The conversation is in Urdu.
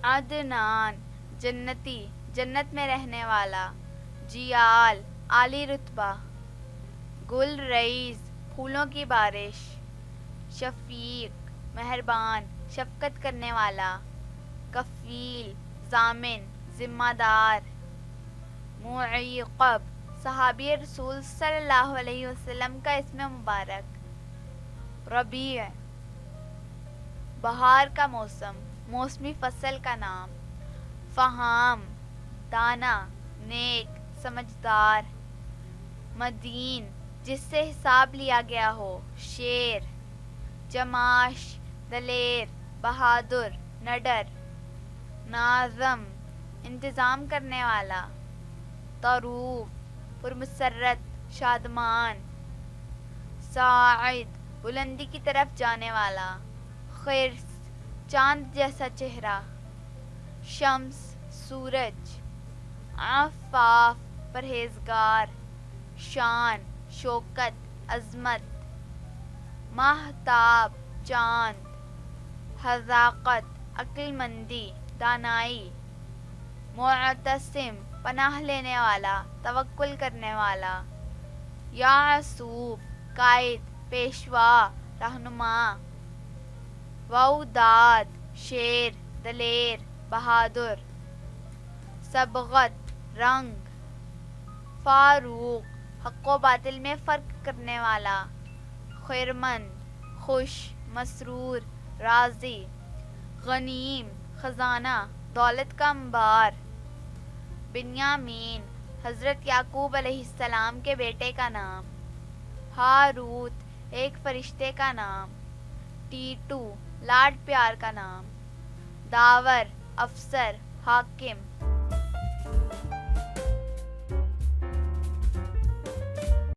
عدنان جنتی جنت میں رہنے والا، جیال عالی رتبہ، گل ریز پھولوں کی بارش، شفیق مہربان شفقت کرنے والا، کفیل ضامن ذمہ دار، معیقب صحابی رسول صلی اللہ علیہ وسلم کا اسم مبارک، ربیع بہار کا موسم، موسمی فصل کا نام، فہام دانا نیک سمجھدار، مدین جس سے حساب لیا گیا ہو، شیر، جماش دلیر بہادر نڈر، ناظم انتظام کرنے والا، طروف پرمسرت شادمان، ساعد بلندی کی طرف جانے والا، خرس چاند جیسا چہرہ، شمس سورج، عفاف پرہیزگار، شان شوکت عظمت، ماہتاب چاند، حذاقت عقل مندی دانائی، معتصم پناہ لینے والا توکل کرنے والا، یعصوب قائد پیشوا رہنما، ووداد شیر دلیر بہادر، صبغت رنگ، فاروق حق و باطل میں فرق کرنے والا، خرمن خوش مسرور راضی، غنیم خزانہ دولت کا انبار، بنیامین حضرت یعقوب علیہ السلام کے بیٹے کا نام، ہاروت ایک فرشتے کا نام، ٹیٹو لاڈ پیار کا نام، داور افسر حاکم،